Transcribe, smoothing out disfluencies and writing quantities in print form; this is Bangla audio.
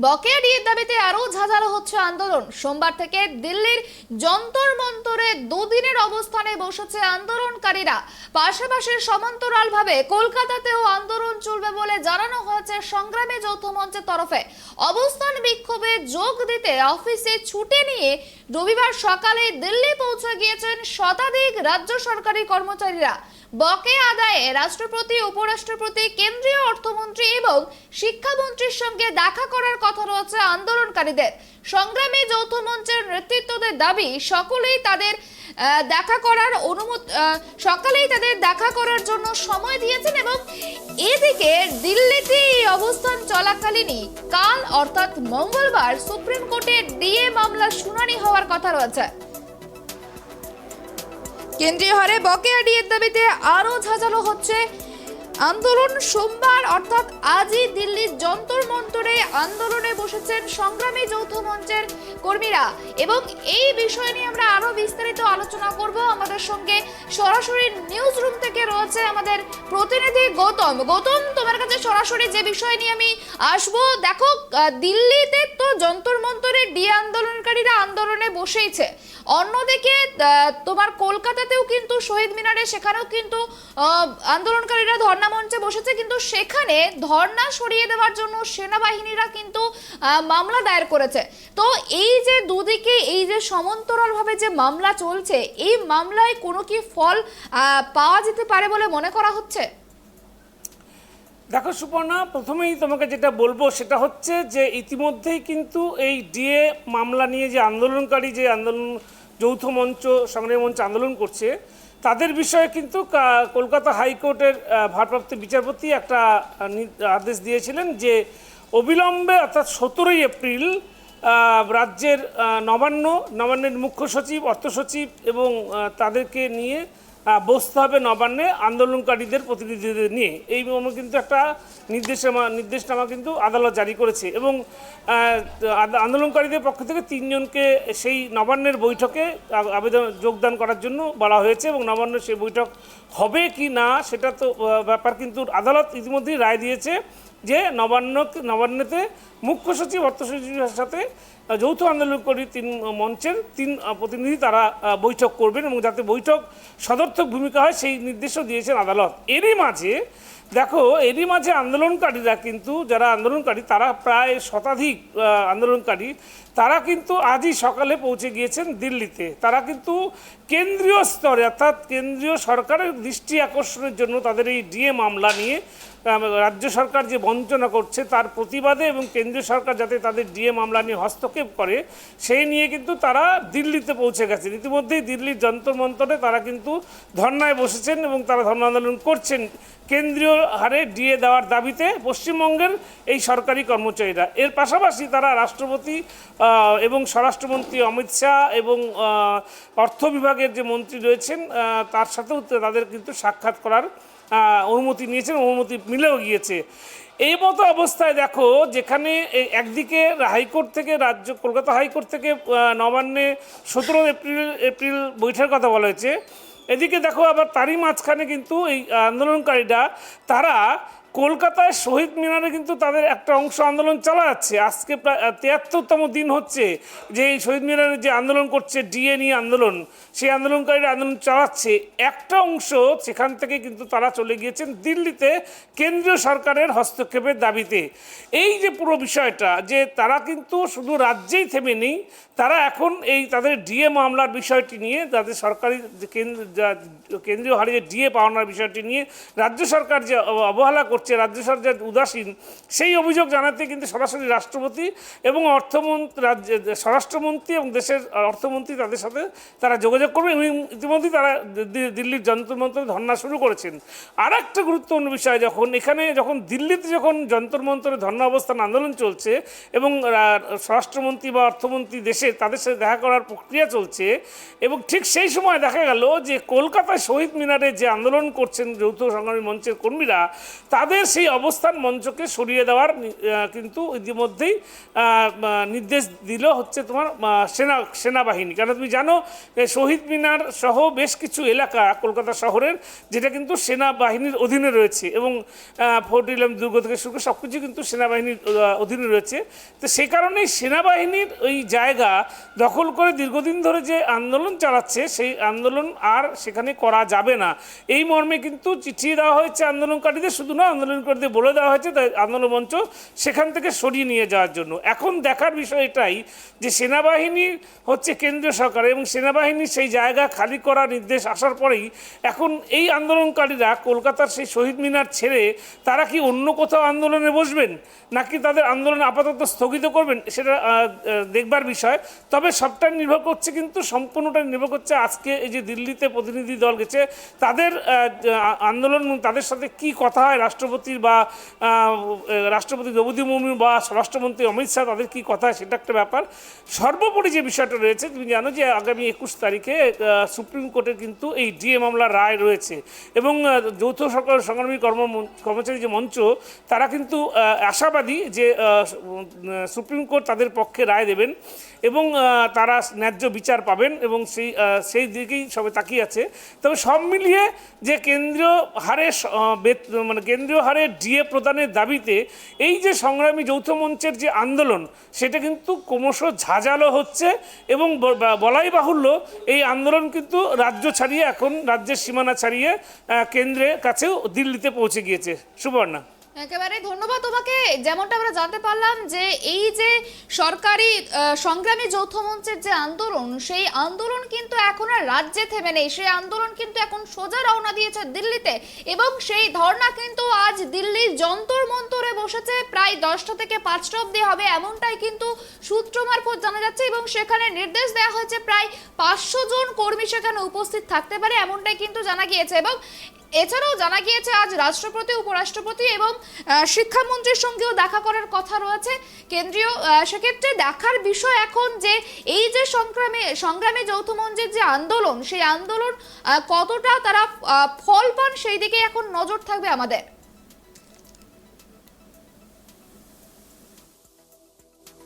বকেয়া ডিএর দাবিতে আরো ঝাঁঝালো হচ্ছে আন্দোলন। সোমবার থেকে দিল্লির যন্তর মন্তরে দুদিনের অবস্থানে বসেছে আন্দোলনকারীরা। পাশাপাশি সমান্তরালভাবে কলকাতাতেও আন্দোলন চলবে বলে জানানো হয়েছে সংগ্রামী যৌথ মঞ্চের তরফে। অবস্থান বিক্ষোভে যোগ দিতে অফিসে ছুটি নিয়ে রবিবার সকালে দিল্লি পৌঁছে গিয়েছেন শতাধিক রাজ্য সরকারি কর্মচারীরা। বকেয়া আদায়ে রাষ্ট্রপতি, উপরাষ্ট্রপতি, কেন্দ্রীয় অর্থমন্ত্রী এবং শিক্ষামন্ত্রীর সঙ্গে দেখা করার কথা রয়েছে আন্দোলনকারীদের। সংগ্রামী যৌথ মঞ্চের নেতৃত্বদের দাবি সকলেই তাদের দেখা করার জন্য সময় দিয়েছেন এবং এদিকে দিল্লিতে এই অবস্থান চলাকালীনই কাল অর্থাৎ মঙ্গলবার সুপ্রিম কোর্টে ডিএ মামলার শুনানি হওয়ার কথা রয়েছে। কেন্দ্রীয় হারে বকেয়া ডিএর দাবিতে আরো ঝাঁঝালো হচ্ছে আন্দোলন। সোমবার অর্থাৎ আজই দিল্লির যন্তর মন্তরে আন্দোলনে বসেছেন সংগ্রামী যৌথ মঞ্চের কর্মীরা এবং এই বিষয় নিয়ে আমরা আরো বিস্তারিত আলোচনা করব। আমাদের সঙ্গে সরাসরি নিউজ রুম থেকে রয়েছে আমাদের প্রতিনিধি গৌতম। গৌতম, তোমার কাছে সরাসরি যে বিষয় নিয়ে আমি আসবো, দেখো দিল্লিতে তো যন্তর মন্তরে ডিএ আন্দোলনকারীরা আন্দোলনে বসেইছে, অন্যদিকে তোমার কলকাতাতেও কিন্তু শহীদ মিনারে সেখানেও কিন্তু আন্দোলনকারীরা ধর্ণা মঞ্চে বসেছে, কিন্তু সেখানে ধর্ণা সরিয়ে দেওয়ার জন্য সেনাবাহিনীরা কিন্তু মামলা দায়ের করেছে। তো এই যে দুদিকে এই যে সমান্তরালভাবে যে মামলা চলছে, এই মামলায় কোনো কি ফল পাওয়া যেতে পারে বলে মনে করা হচ্ছে? দেখো সুপর্ণা, প্রথমেই তোমাকে যেটা বলবো সেটা হচ্ছে যে ইতিমধ্যেই কিন্তু এই ডিএ মামলা নিয়ে যে আন্দোলনকারী, যে আন্দোলন যৌথ মঞ্চ, সংগ্রামী মঞ্চ আন্দোলন করছে, তাদের বিষয়ে কিন্তু কলকাতা হাইকোর্টের ভারপ্রাপ্ত বিচারপতি একটা আদেশ দিয়েছিলেন যে অর্থাৎ 17ই এপ্রিল রাজ্যের নবান্নের মুখ্য সচিব, অর্থ সচিব এবং তাদেরকে নিয়ে বসতে হবে নবান্নে আন্দোলনকারীদের প্রতিনিধিদের নিয়ে। এই মর্মে কিন্তু একটা নির্দেশনামা কিন্তু আদালত জারি করেছে এবং আন্দোলনকারীদের পক্ষ থেকে 3 জনকে সেই নবান্নের বৈঠকে যোগদান করার জন্য বলা হয়েছে এবং নবান্নের সেই বৈঠক হবে কি না সেটা তো ব্যাপার কিন্তু আদালত ইতিমধ্যেই রায় দিয়েছে যে নবান্নতে মুখ্য সচিব, অর্থ সচিবের সাথে যৌথ আন্দোলনকারী 3 মঞ্চের 3 প্রতিনিধি তারা বৈঠক করবেন এবং যাতে বৈঠক সদর্থক ভূমিকা হয় সেই নির্দেশও দিয়েছেন আদালত। এরই মাঝে আন্দোলনকারীরা কিন্তু যারা আন্দোলনকারী তারা প্রায় শতাধিক আন্দোলনকারী তারা কিন্তু আজই সকালে পৌঁছে গিয়েছেন দিল্লিতে। তারা কিন্তু কেন্দ্রীয় স্তরে অর্থাৎ কেন্দ্রীয় সরকারের দৃষ্টি আকর্ষণের জন্য তাদের এই ডিএ মামলা নিয়ে রাজ্য সরকার যে বঞ্চনা করছে তার প্রতিবাদে এবং কেন্দ্রীয় সরকার যাতে তাদের ডিএ মামলা নিয়ে হস্তক্ষেপ করে সেই নিয়ে কিন্তু তারা দিল্লিতে পৌঁছে গেছেন। ইতিমধ্যেই দিল্লির যন্তর মন্তরে তারা কিন্তু ধর্নায় বসেছেন এবং তারা ধর্না আন্দোলন করছেন কেন্দ্রীয় হারে ডিএ দেওয়ার দাবিতে পশ্চিমবঙ্গের এই সরকারি কর্মচারীরা। এর পাশাপাশি তারা রাষ্ট্রপতি এবং স্বরাষ্ট্রমন্ত্রী অমিত শাহ এবং অর্থ বিভাগের যে মন্ত্রী রয়েছেন তার সাথেও তাদের কিন্তু সাক্ষাৎ করার অনুমতি নিয়েছেন, অনুমতি মিলেও গিয়েছে। এই মতো অবস্থায় দেখো, যেখানে একদিকে হাইকোর্ট থেকে কলকাতা হাইকোর্ট থেকে নবান্নে 17 এপ্রিল বৈঠকের কথা বলা হয়েছে, এদিকে দেখো আবার তারই মাঝখানে কিন্তু এই আন্দোলনকারীরা তারা কলকাতায় শহীদ মিনারে কিন্তু তাদের একটা অংশ আন্দোলন চালা যাচ্ছে। আজকে প্রায় 73তম দিন হচ্ছে যে এই শহীদ মিনারে যে আন্দোলন করছে ডিএ নিয়ে আন্দোলন, সেই আন্দোলনকারীরা আন্দোলন চালাচ্ছে। একটা অংশ সেখান থেকে কিন্তু তারা চলে গিয়েছেন দিল্লিতে কেন্দ্রীয় সরকারের হস্তক্ষেপের দাবিতে। এই যে পুরো বিষয়টা যে তারা কিন্তু শুধু রাজ্যেই থেমে নেই, তারা এখন এই তাদের ডিএ মামলার বিষয়টি নিয়ে, তাদের সরকারি কেন্দ্রীয় হারে যে ডিএ পাওয়ানোর বিষয়টি নিয়ে রাজ্য সরকার যে অবহেলা করছে, রাজ্য সরকার উদাসীন, সেই অভিযোগ জানাতে কিন্তু সরাসরি রাষ্ট্রপতি এবং স্বরাষ্ট্রমন্ত্রী এবং দেশের অর্থমন্ত্রী তাদের সাথে তারা যোগাযোগ করবে এবং ইতিমধ্যেই তারা দিল্লির যন্তর মন্তরে ধর্না শুরু করেছেন। আর একটা গুরুত্বপূর্ণ বিষয়, যখন দিল্লিতে যন্তর মন্তরে ধর্না অবস্থান আন্দোলন চলছে এবং স্বরাষ্ট্রমন্ত্রী বা অর্থমন্ত্রী তাদের সাথে দেখা করার প্রক্রিয়া চলছে এবং ঠিক সেই সময় দেখা গেল যে কলকাতায় শহীদ মিনারে যে আন্দোলন করছেন যৌথ সংগ্রামী মঞ্চের কর্মীরা, তাদের তাদের সেই অবস্থান মঞ্চকে সরিয়ে দেওয়ার কিন্তু ইতিমধ্যেই নির্দেশ দিল হচ্ছে তোমার সেনাবাহিনী। কারণ তুমি জানো শহীদ মিনার সহ বেশ কিছু এলাকা কলকাতা শহরের যেটা কিন্তু সেনাবাহিনীর অধীনে রয়েছে, এবং ফোর্ট উইলিয়াম দুর্গ থেকে শুরু করে সব কিছু কিন্তু সেনাবাহিনীর অধীনে রয়েছে। তো সেই কারণেই সেনাবাহিনীর ওই জায়গা দখল করে দীর্ঘদিন ধরে যে আন্দোলন চালাচ্ছে সেই আন্দোলন আর সেখানে করা যাবে না, এই মর্মে কিন্তু চিঠি দেওয়া হয়েছে আন্দোলনকারীদের। শুধু না, আন্দোলনকারীদের বলে দেওয়া হয়েছে তাই আন্দোলন মঞ্চ সেখান থেকে সরিয়ে নিয়ে যাওয়ার জন্য। এখন দেখার বিষয় এটাই যে সেনাবাহিনী হচ্ছে কেন্দ্রীয় সরকার, এবং সেনাবাহিনীর সেই জায়গা খালি করার নির্দেশ আসার পরেই এখন এই আন্দোলনকারীরা কলকাতার সেই শহীদ মিনার ছেড়ে তারা কি অন্য কোথাও আন্দোলনে বসবেন নাকি তাদের আন্দোলন আপাতত স্থগিত করবেন সেটা দেখবার বিষয়। তবে সবটা নির্ভর করছে, কিন্তু সম্পূর্ণটা নির্ভর করছে আজকে এই যে দিল্লিতে প্রতিনিধি দল গেছে তাদের আন্দোলন, তাদের সাথে কি কথা হয় রাষ্ট্রপতির বা রাষ্ট্রপতি দ্রৌপদী মুর্মু বা স্বরাষ্ট্রমন্ত্রী অমিত শাহ, তাদের কি কথা হয় সেটা একটা ব্যাপার। সর্বোপরি যে বিষয়টা রয়েছে, তুমি জানো যে আগামী 21 তারিখে সুপ্রিম কোর্টের কিন্তু এই ডিএ মামলার রায় রয়েছে, এবং যৌথ সরকার সংগ্রামী কর্মচারী যে মঞ্চ তারা কিন্তু আশাবাদী যে সুপ্রিম কোর্ট তাদের পক্ষে রায় দেবেন এবং তারা ন্যায্য বিচার পাবেন, এবং সেই দিকেই সবে তাকিয়ে আছে। তবে সব মিলিয়ে যে কেন্দ্রীয় হারে ডিএ প্রদানের দাবিতে এই যে সংগ্রামী যৌথ মঞ্চের যে আন্দোলন সেটা কিন্তু ক্রমশ ঝাঁঝালো হচ্ছে, এবং বলাই বাহুল্য এই আন্দোলন কিন্তু রাজ্য ছাড়িয়ে এখন রাজ্যের সীমানা ছাড়িয়ে কেন্দ্রের কাছেও দিল্লিতে পৌঁছে গিয়েছে। সুবর্ণা, একেবারে ধন্যবাদ তোমাকে। যেমনটা আমরা জানতে পারলাম যে এই যে সরকারি সংগ্রামী যৌথ মঞ্চের যে আন্দোলন, সেই আন্দোলন কিন্তু এখন আর রাজ্যে থেমে নেই, সেই আন্দোলন কিন্তু এখন সোজা রওনা দিয়েছে দিল্লিতে, এবং সেই ধর্ণা কিন্তু আজ দিল্লির যন্তর মন্তরে বসেছে, প্রায় 10টা থেকে 5টা অবধি হবে এমনটাই কিন্তু সূত্র মারফত জানা যাচ্ছে, এবং সেখানে নির্দেশ দেওয়া হয়েছে প্রায় 500 জন কর্মী সেখানে উপস্থিত থাকতে পারে এমনটাই কিন্তু জানা গিয়েছে। এবং এছাড়াও জানা গিয়েছে আজ রাষ্ট্রপতি, উপরাষ্ট্রপতি এবং শিক্ষামন্ত্রীর সঙ্গেও দেখা করার কথা রয়েছে কেন্দ্রীয়। সেক্ষেত্রে দেখার বিষয় এখন যে এই যে সংগ্রামী যৌথ মঞ্চের যে আন্দোলন, সেই আন্দোলন কতটা তারা ফল পান সেই দিকে এখন নজর থাকবে আমাদের।